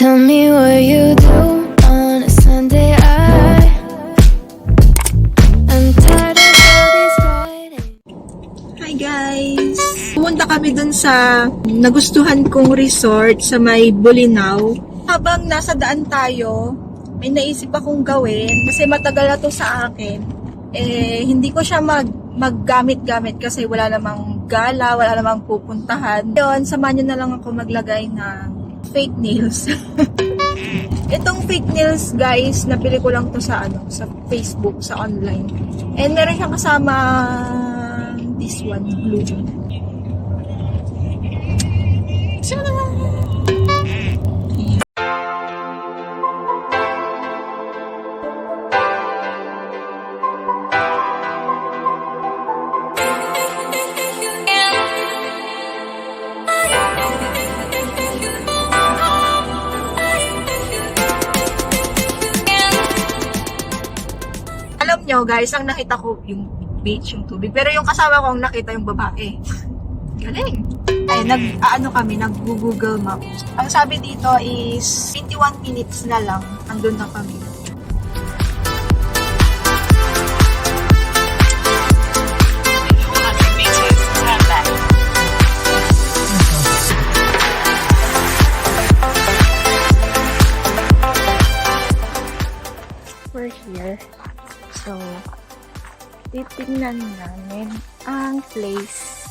Tell me what you do on a Sunday. I'm tired of all these Fridays. Hi guys! Pumunta kami dun sa nagustuhan kong resort sa may Bolinao. Habang nasa daan tayo, may naisip akong gawin kasi matagal na to sa akin. Hindi ko siya maggamit-gamit kasi wala namang gala, wala namang pupuntahan. Yun, samahan nyo na lang ako maglagay ng fake nails. Itong fake nails, guys, napili ko lang to sa sa Facebook, sa online. And meron siyang kasama this one, blue. Alam nyo guys, ang nakita ko yung beach, yung tubig. Pero yung kasama ko ang nakita yung babae. Galing! Ay, nag-Google Maps. Ang sabi dito is 21 minutes na lang, andun na kami. We're here. So, titignan namin ang place.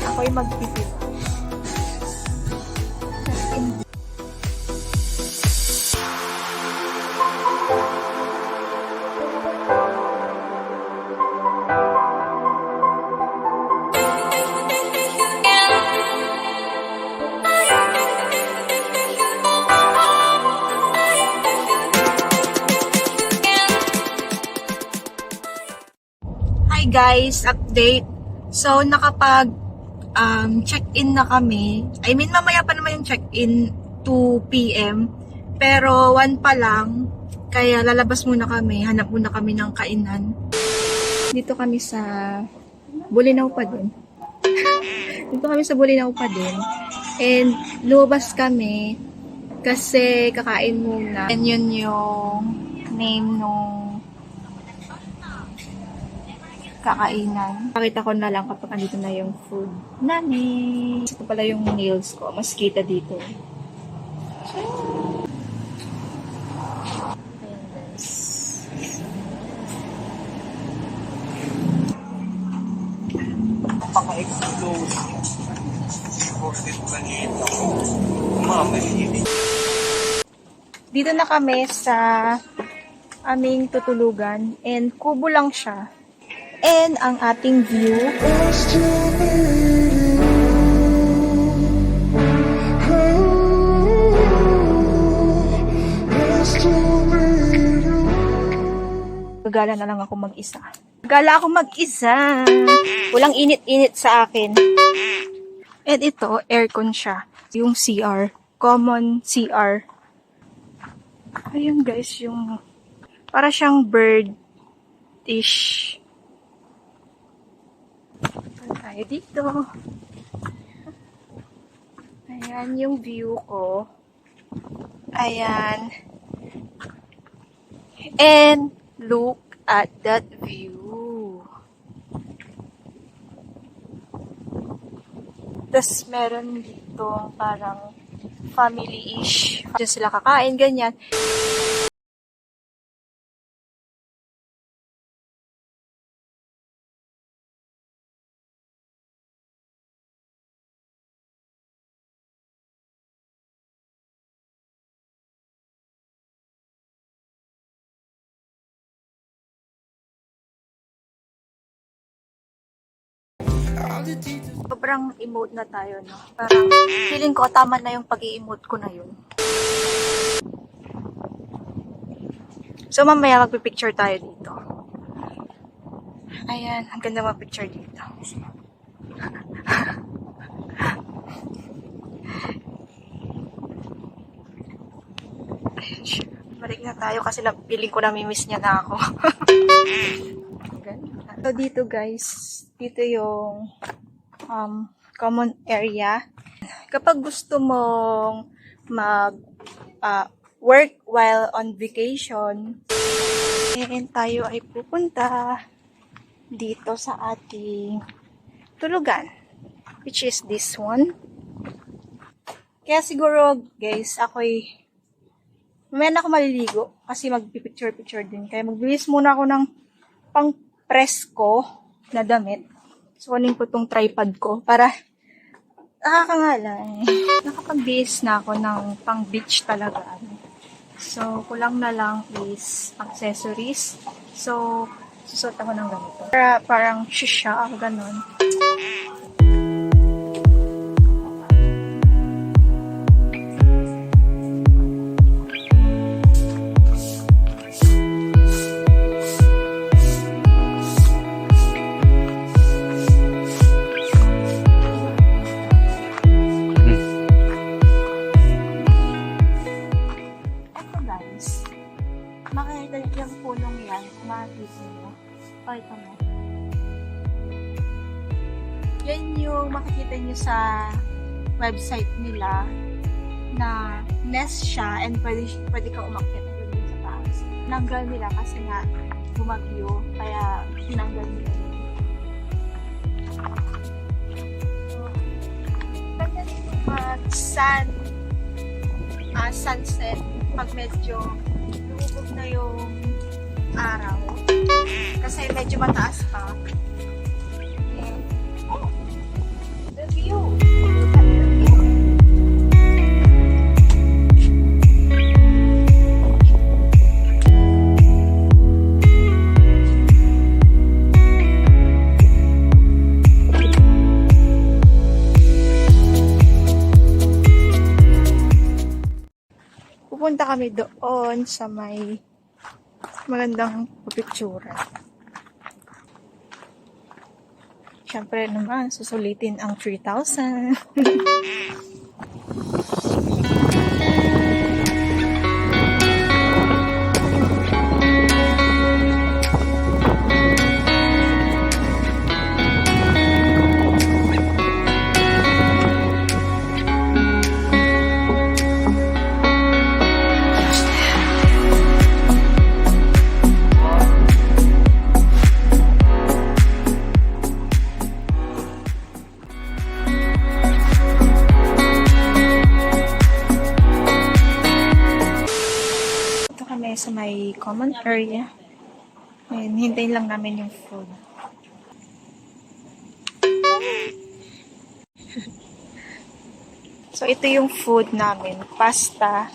Ako'y magpipip. Hi guys, update. So nakapag check-in na kami. I mean, mamaya pa naman yung check-in 2 PM. Pero 1 pa lang. Kaya lalabas muna kami. Hanap muna kami ng kainan. Dito kami sa Bolinao pa din. Dito kami sa Bolinao pa din. And lumabas kami kasi kakain muna. And yun yung name nung kakainan. Pakita ko na lang kapag andito na yung food namin. Ito pala yung nails ko. Mas kita dito. Paka-explode. Dito na kami sa aming tutulugan. And kubo lang siya. And ang ating view. Gagala na lang ako mag-isa. Gagala ako mag-isa. Walang init-init sa akin. And ito, aircon siya. Yung CR. Common CR. Ayun guys, yung para siyang bird-ish. Tayo dito. Ayan yung view ko. Ayan. And look at that view. Tapos meron dito parang family-ish. Diyan sila kakain, ganyan. Sobrang emote na tayo, no? Parang feeling ko tama na yung pag-i-emote ko na yun. So mamaya magpipicture tayo dito. Ayan, ang ganda mag-picture dito. Ayan siya. Balik Balik na tayo kasi feeling ko namimiss niya na ako. So, dito guys, dito yung common area. Kapag gusto mong work while on vacation, and tayo ay pupunta dito sa ating tulugan, which is this one. Kaya siguro, guys, ako'y mamaya na ako maliligo kasi magpipicture-picture din. Kaya magbibis muna ako ng pang-press ko na damit. So, kunin ko tong tripod ko para nakakangala. Nakapagbihis na ako ng pang-beach talaga. So, kulang na lang is accessories. So, susot ako ng ganito. Parang shisha, ganon. Makikita yung punong yan, makikita nyo. Pakita mo. Yan yung makikita nyo sa website nila na nest siya and pwede ka umakyat doon sa taas. Tinanggal nila kasi nga bumagyo, kaya tinanggal nila yun. Ganda nito sunset pag medyo lumubog na yung araw. Kasi medyo mataas pa. And, the view. Pupunta kami doon sa may magandang picture. Siyempre naman, susulitin ang 3,000. Sa may common area. Ayan, hintayin lang namin yung food. So, ito yung food namin. Pasta.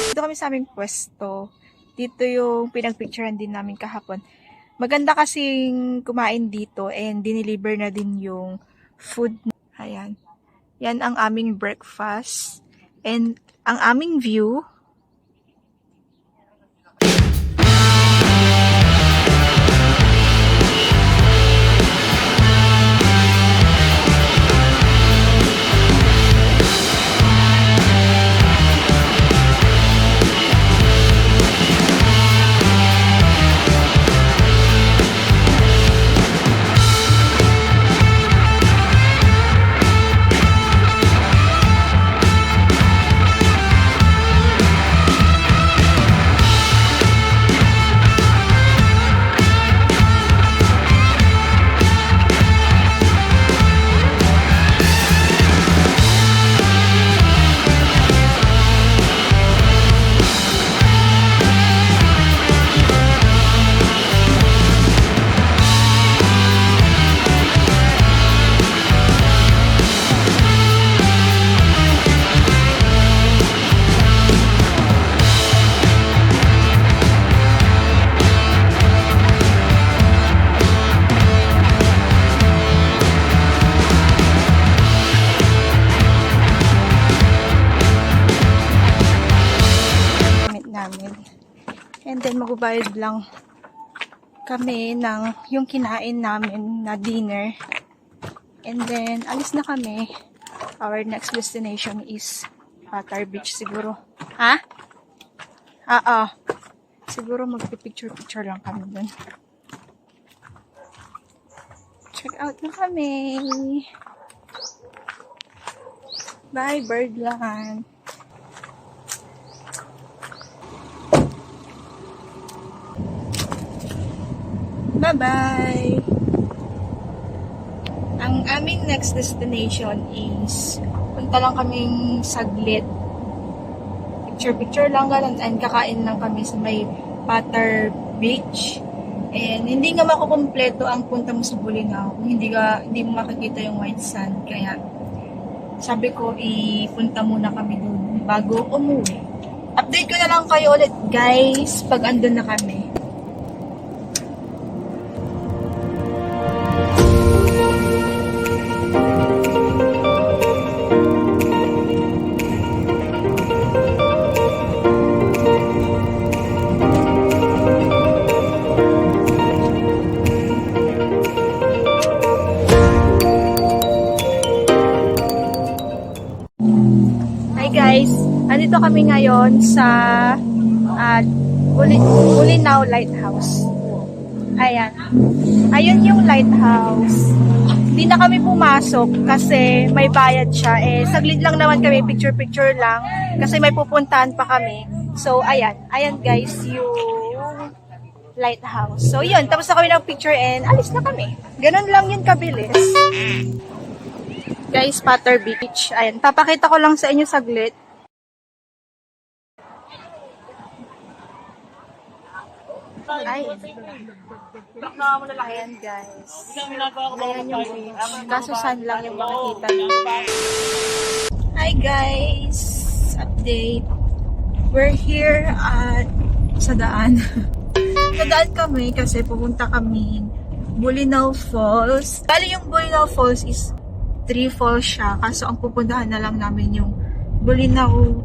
Dito kami sa aming pwesto. Dito yung pinagpicturean din namin kahapon. Maganda kasing kumain dito and dineliver na din yung food. Ayan. Yan ang aming breakfast. And ang aming view. And then magbabayad lang kami ng yung kinain namin na dinner. And then alis na kami. Our next destination is Patar Beach siguro. Ha? Oo. Siguro magpipicture-picture lang kami dun. Check out na kami. Bye, Birdland. Bye-bye. Ang aming next destination is punta lang kaming saglit. Picture-picture lang ganun and kakain lang kami sa may Patar Beach. And hindi nga makukumpleto ang punta mo sa Bolinao kung hindi mo makikita yung white sand. Kaya sabi ko ipunta muna kami dun bago umuwi. Update ko na lang kayo ulit guys pag andun na kami. Guys, andito kami ngayon sa Bolinao Lighthouse. Ayan. Ayun yung lighthouse. Hindi na kami pumasok kasi may bayad siya. Saglit lang naman kami, picture-picture lang. Kasi may pupuntahan pa kami. So, ayan. Ayan guys, yung lighthouse. So, yun. Tapos na kami ng picture and alis na kami. Ganun lang yun kabilis. Guys, Patar Beach. Ayan, papakita ko lang sa inyo saglit. Ay. Ayan, guys. Ayan yung beach. Kaso saan lang yung makikita nyo. Hi, guys. Update. We're here at sa daan. Sa daan kami kasi pupunta kami Bolinao Falls. Bali yung Bolinao Falls is 3 falls siya. Kaso ang pupuntahan na lang namin yung Bolinao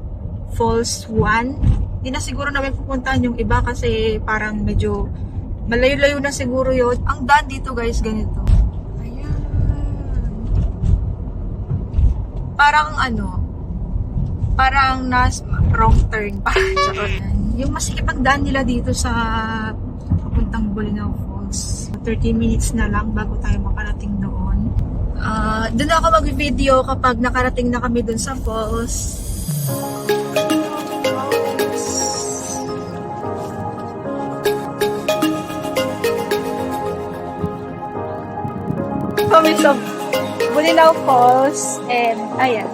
Falls 1. Hindi na siguro namin pupuntahan yung iba kasi parang medyo malayo-layo na siguro yun. Ang daan dito guys, ganito. Ayan. Parang wrong turn. Yung masikip ang daan nila dito sa papuntang Bolinao Falls. 30 minutes na lang bago tayo makarating doon. Doon ako mag-video kapag nakarating na kami doon sa falls. Kami sa Bolinao Falls and ayan.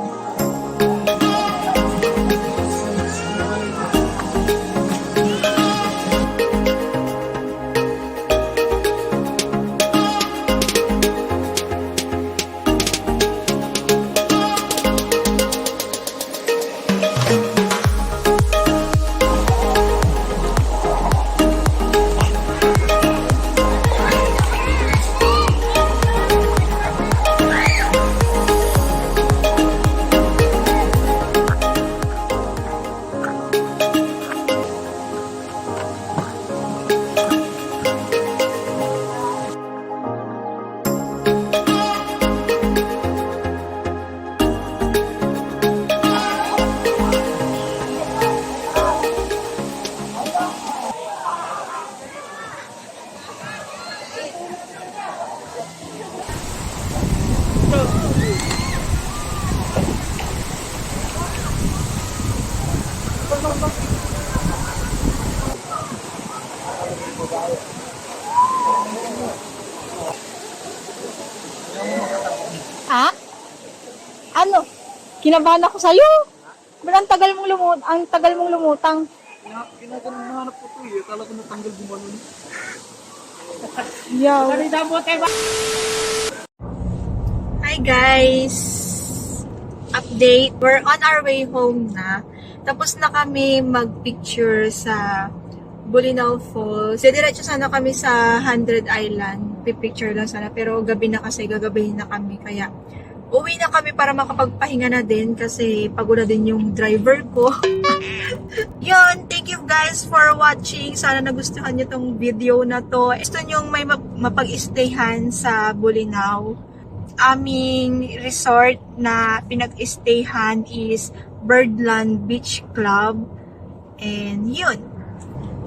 Ha? Ano? Kinabahan ako sa'yo. Ba't ang tagal mong lumutang. Kinaganap ko ito eh. Akala ko natanggal gumanon. Yo. Hi guys. Update. We're on our way home na. Tapos na kami mag-picture sa Bolinao Falls. Diretso sana kami sa 100 Island. Pipicture lang sana. Pero gabi na kasi, gagabihin na kami. Kaya Uwi na kami para makapagpahinga na din kasi pagod na din yung driver ko. Yun, thank you guys for watching. Sana nagustuhan nyo tong video na to. Gusto nyo may mapag-stayhan sa Bolinao. Aming resort na pinag-stayhan is Birdland Beach Club. And yun.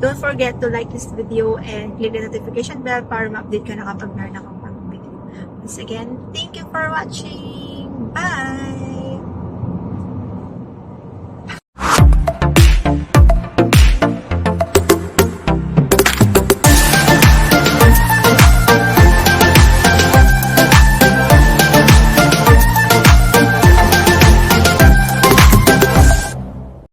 Don't forget to like this video and click the notification bell para ma-update ka na kapag meron akong video. Once again, thank you for watching. Bye!